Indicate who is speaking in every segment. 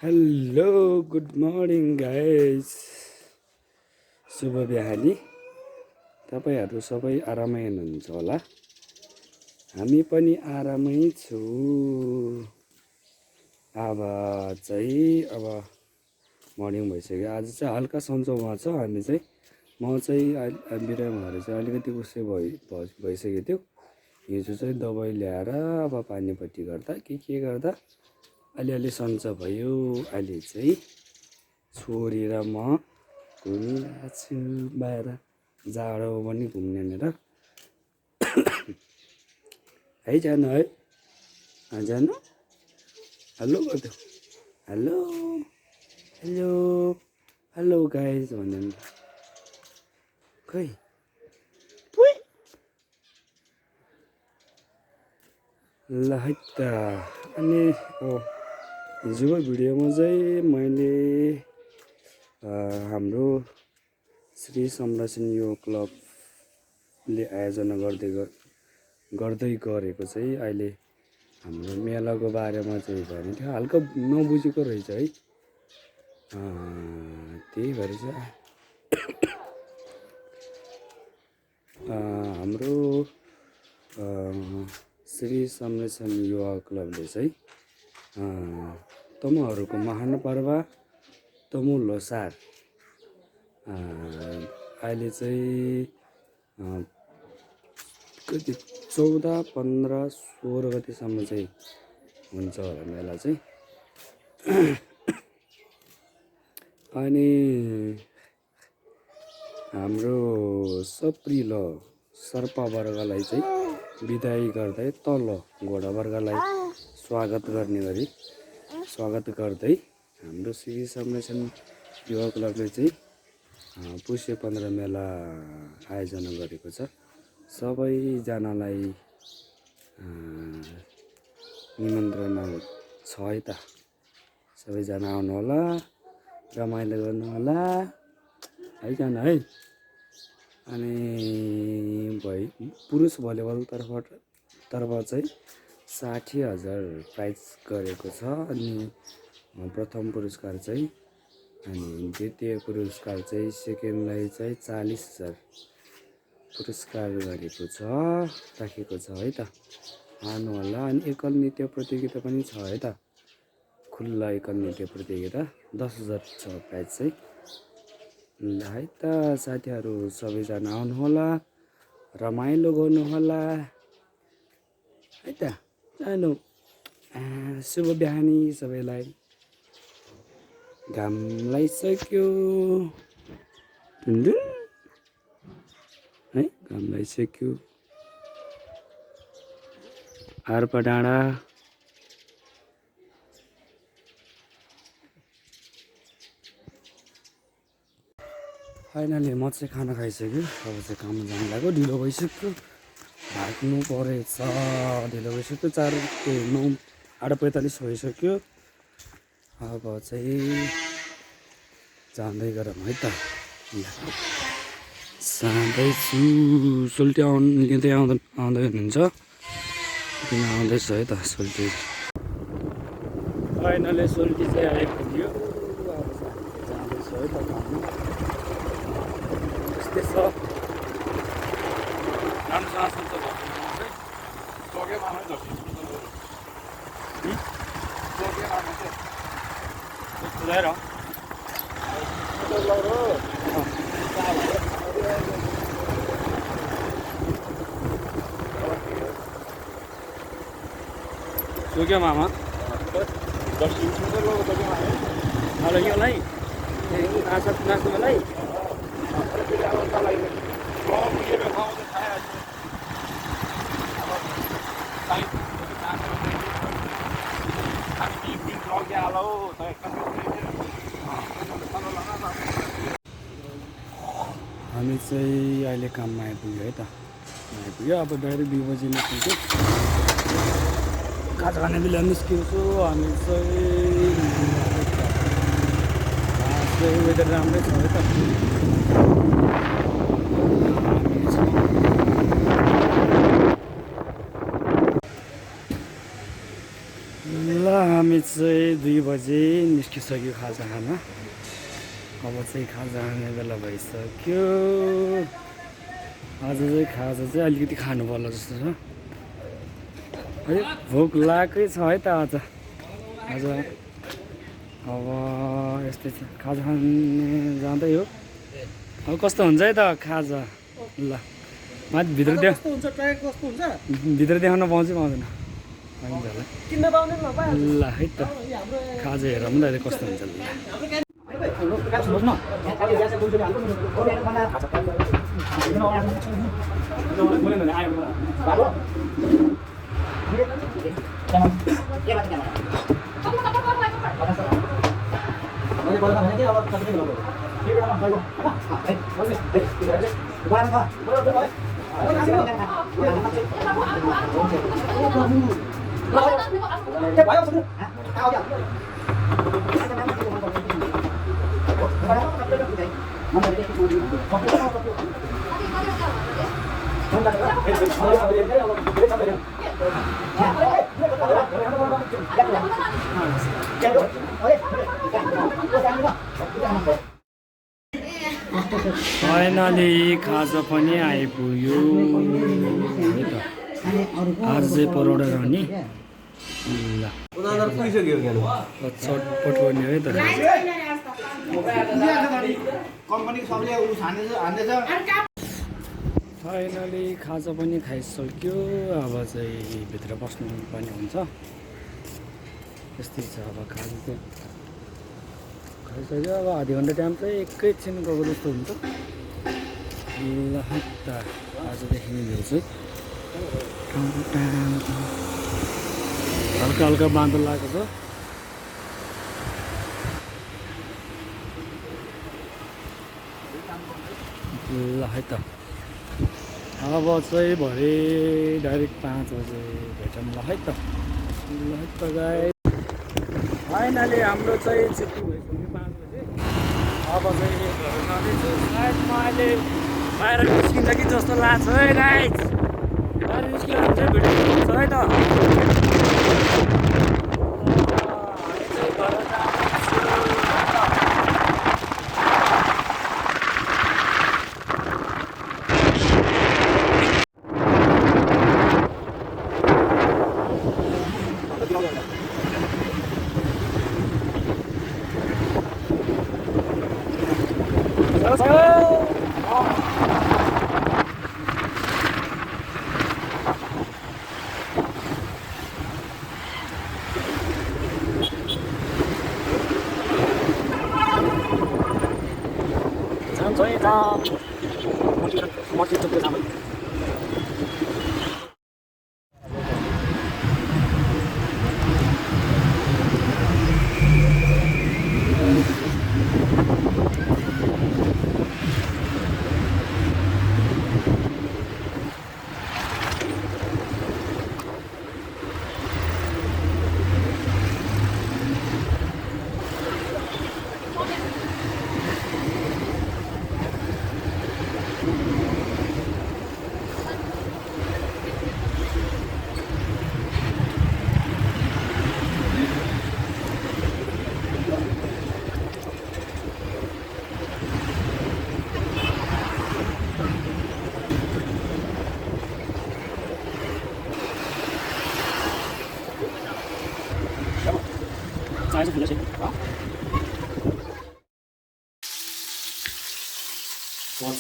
Speaker 1: Hello good morning guys. शुभ बिहानी। तपाईँहरू सबै आरामै हुनुहुन्छ होला। हामी पनि आरामै छु। अब मर्निङ भइसक्यो। आज चाहिँ हल्का सन्चो भएको छ। हामी चाहिँ म चाहिँ बिरामीहरू चाहिँ अलिकति उसै भइसकेको थियो। हिजो चाहिँ दबाई ल्याएर अब पानीपट्टि गर्दा के गर्दा अलिअलि सन्चो भयो। अहिले चाहिँ छोरी र म घुमिरहेको छु बाहिर। जाडो पनि घुम्ने भनेर है जानु है जानु। हेलो गरिदेऊ। हेलो हेलो हेलो गाइज भन्यो नि खै ल है त। अनि हिजोको भिडियोमा चाहिँ मैले हाम्रो श्री संरक्षण युवा क्लबले आयोजना गर्दै गरेको चाहिँ अहिले हाम्रो मेलाको बारेमा चाहिँ भनेको थियो। हल्का नबुझेको रहेछ है। त्यही भएर चाहिँ हाम्रो श्री संरक्षण युवा क्लबले चाहिँ तमुहरूको महान पर्व तमु लोसार अहिले चाहिँ कति 14, 15, 16 गतिसम्म चाहिँ हुन्छ होला मेला चाहिँ। अनि हाम्रो सप्रिलो सर्पा वर्गलाई चाहिँ बिदाई गर्दै तल्लो घोडा वर्गलाई स्वागत गर्दै हाम्रो श्री संरक्षण युवा क्लबले चाहिँ पुष्य 15 मेला आयोजना गरेको छ। सबैजनालाई निमन्त्रणा छ है त। सबैजना आउनु होला, रमाइलो गर्नु होला है जानु है। अनि पुरुष भलिबल तर्फ चाहिँ 60,000 प्राइज गरेको छ। अनि प्रथम पुरस्कार चाहिँ अनि द्वितीय पुरस्कार चाहिँ सेकेन्डलाई चाहिँ 40,000 पुरस्कार राखेको छ है त। आउनु होला। अनि एकल नृत्य प्रतियोगिता पनि छ है त। खुल्ला एकल नृत्य प्रतियोगिता 10,000 छ प्राइज चाहिँ। है त साथीहरू सबैजना आउनु होला, रमाइलो गर्नु होला है त। जानु। शुभ बिहानी सबैलाई। घाम लागिसक्यो है, घाम लागिसक्यो। आर्पा डाँडा फाइनली म चाहिँ खाना खाइसक्यो। अब चाहिँ काम जानु लाग्यो। ढिलो भइसक्यो, भाग्नु परेछ। ढिलो भइसक्यो। 8:45 भइसक्यो। अब चाहिँ जाँदै गरौँ है त। जाँदैछु। सोल्टी लिँदै आउँदै हुनुहुन्छ। किन आउँदैछ है त सोल्टी। फाइनली सोल्टी चाहिँ आइपुग्यो। अब जाँदैछु है त खानु। यस्तै छ। सुक्यो मामा हेलो योलाई नाच्नुलाई हामी चाहिँ अहिले काममा आइपुग्यो है त। आइपुग्यो। अब डाइरेक्ट 2 बजी निस्किन्छु। खाजा खाने बेला निस्किन्छु। हामी चाहिँ वेदर राम्रै छ है त। ल हामी चाहिँ 2 बजे निस्किसक्यो खाजा खान। अब चाहिँ खाजा खाने बेला भइसक्यो। आज चाहिँ खाजा चाहिँ अलिकति खानु पर्ला जस्तो छ। अलिक भोक लागेकै छ है त आज। अब यस्तै छ, खाजा खाने जाँदै हो। अब कस्तो हुन्छ है त खाजा। ल माथि भित्र भित्र देखाउन पाउँछ पाउँदैन ल है त। खाजा हेरौँ न अहिले कस्तो हुन्छ। फाइनली खाजा पनि आइपुग्यो है त। आज चाहिँ परोडा रहने ल चटपट गर्ने है त। फाइनली खाजा पनि खाइसक्यो। अब चाहिँ भित्र बस्नु पनि हुन्छ। यस्तै छ अब खाजा चाहिँ खाइसक्यो। अब आधी घन्टा टाइम चाहिँ एकैछिन गएको जस्तो हुन्छ। ल त आजदेखि भ्यू चाहिँ हल्का हल्का बादल लागेको छ। ल है त अब चाहिँ भरे डाइरेक्ट 5 बजे भेटौँ ल है त। ल है त गाइस फाइनली हाम्रो चाहिँ छुट्टी भइसक्यो 5 बजे। अब चाहिँ घर जाँदैछु। सायद म अहिले बाहिर निस्किन्छ कि जस्तो लाग्छ है गाइस। बाहिर निस्कियो भने चाहिँ भिडियो हुन्छ है त। हामी चाहिँ घर चाहिँ खुला छ।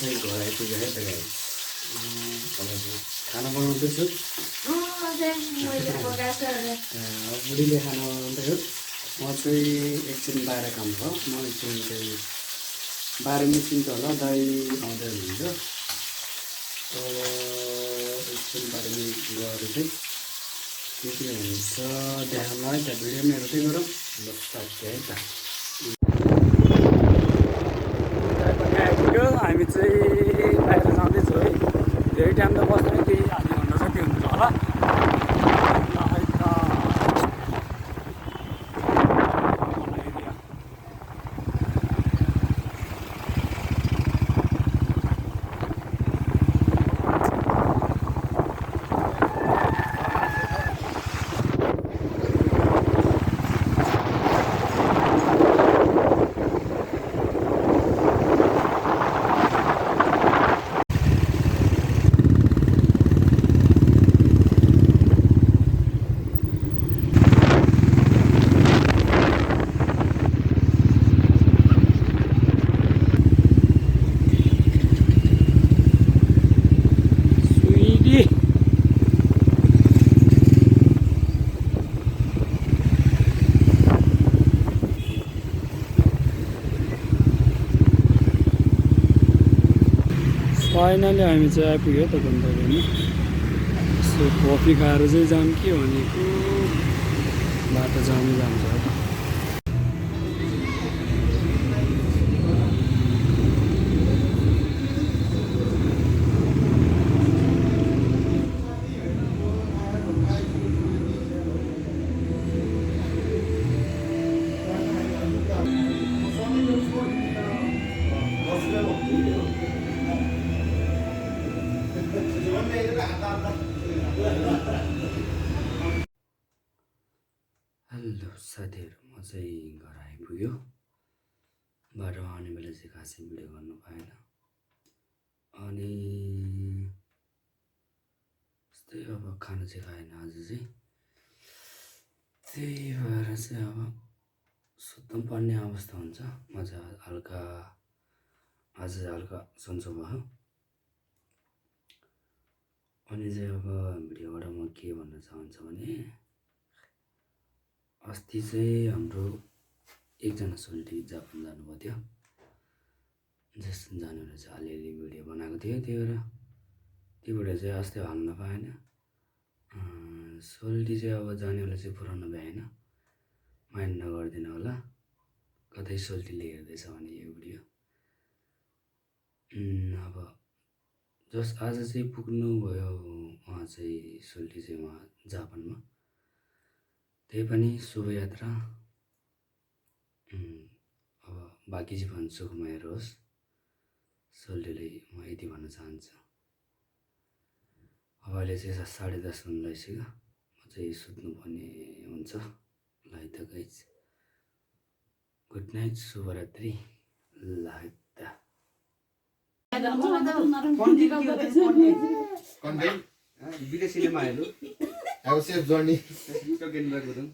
Speaker 1: चाहिँ घर आइपुग्यो है त गाइस। खाना बनाउँदैछु। बुढीले खाना बनाउँदै हो। म चाहिँ एकछिन बाहिर काम छ। म एकछिन चाहिँ बाहिर निस्किन्छ होला। दाइ आउँदै हुनुहुन्छ। एकछिन बाहिर गएर चाहिँ के हुन्छ देखाउनु है त। भिडियो मेरो त्यही गरौँ। ल स्टार्ट है त। हामी चाहिँ बाहिर जाँदैछौँ है। धेरै टाइम त बस्दैन, केही आधी घन्टा जति हुन्छ होला। फाइनली हामी चाहिँ आइपुग्यो त गन्तव्यमा। यसो कफी खाएर चाहिँ जाऊँ कि भनेको बाटो जानु जान्छ त। हेलो साथीहरू, म चाहिँ घर आइपुग्यो। बाटोमा आउने बेला चाहिँ खासै भिडियो गर्नु पाएन अनि त्यस्तै अब खाना चाहिँ खाएन आज चाहिँ, त्यही भएर चाहिँ अब सुत्नु पर्ने अवस्था हुन्छ। म चाहिँ आज हल्का सन्चो भयो। अनि चाहिँ अब भिडियोबाट म के भन्न चाहन्छु भने अस्ति चाहिँ हाम्रो एकजना सोल्टी जापान जानुभएको थियो। जस जानेर चाहिँ अलिअलि भिडियो बनाएको थियो, त्यो भएर चाहिँ अस्ति हाल्न पाएन। सोल्टी चाहिँ अब जानेवाला चाहिँ पुरानो भएन, माइन्ड नगरिदिनु होला। कतै सोल्टीले हेर्दैछ भने यो भिडियो अब जस आज चाहिँ पुग्नु भयो उहाँ चाहिँ सोल्टी चाहिँ उहाँ जापानमा। त्यही पनि शुभयात्रा। अब बाँकी जीवन सुखमय रहोस् सोल्टीले म यति भन्न चाहन्छु। अब अहिले चाहिँ 10:30 हुन लागिसक्यो, म चाहिँ सुत्नुपर्ने हुन्छ। ल है त गाइज, गुड नाइट, शुभरात्रि। ल है त
Speaker 2: विदेशीले माहेलु अब सेफ जर्नी तो गेन ब्याक गरौँ।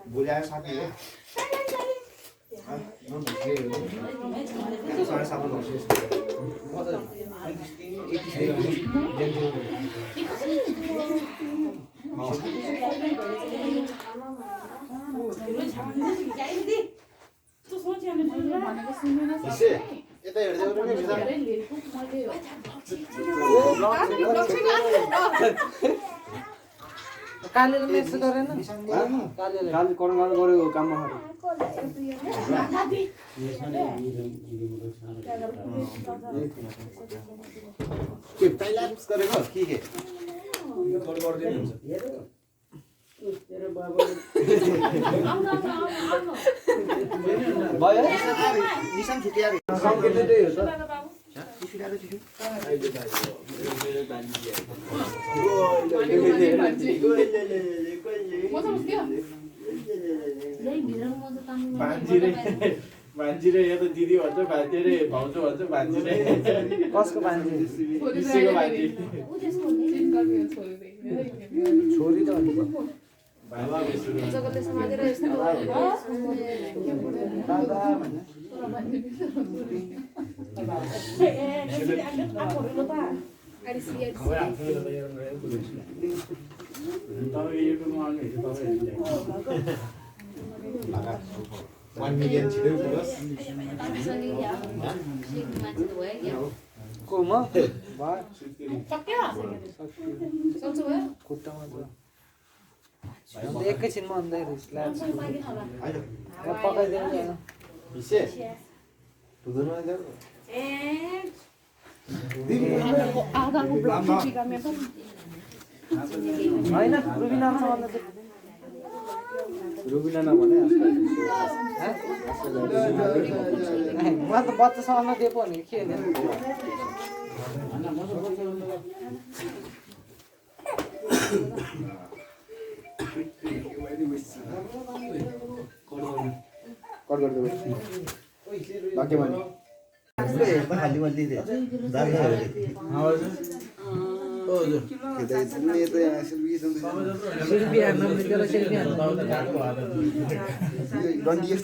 Speaker 2: बुझायो साथी हो
Speaker 3: काले मेस गरेन
Speaker 2: काले कोरोना गर्यो काममा के पहिला गरेको के रिकर्ड गर्दिनु हुन्छ भयो निशान छुट्या रे संकेतले त्यही हो त
Speaker 4: भान्जी रे यहाँ त दिदी भन्छ भान्जी रे भाउजू भन्छ भान्जी रे
Speaker 3: कसको भान्जी
Speaker 4: पिसेको भान्जी
Speaker 3: छोरी त अनि
Speaker 4: भाला बेसुरो
Speaker 5: जगतले समातेर यस्तो
Speaker 3: दादा भन्ने
Speaker 4: तपाईँ युट्युबमा आउनुहुन्छ तपाईँ
Speaker 2: 1 million छिटो पुगोस्
Speaker 3: को म भयो
Speaker 5: सक्छु भयो
Speaker 3: खुट्टामा छ अन्त एकैछिनमा अन्दै रिस्लाछ पकाइदिनु नि
Speaker 2: पिसे पुदुरमा जाऊ
Speaker 3: होइन रुबिनासँग भन्दा
Speaker 2: रुबिना नभने
Speaker 3: म त बच्चासँग नदिए पो भने के होइन
Speaker 2: कट गर्दै बाँकी भने खाली मैले दिदे दाल
Speaker 3: सेल्फी हान्न मिल्दैन सेल्फी हान्न
Speaker 2: डन्डी यस्तो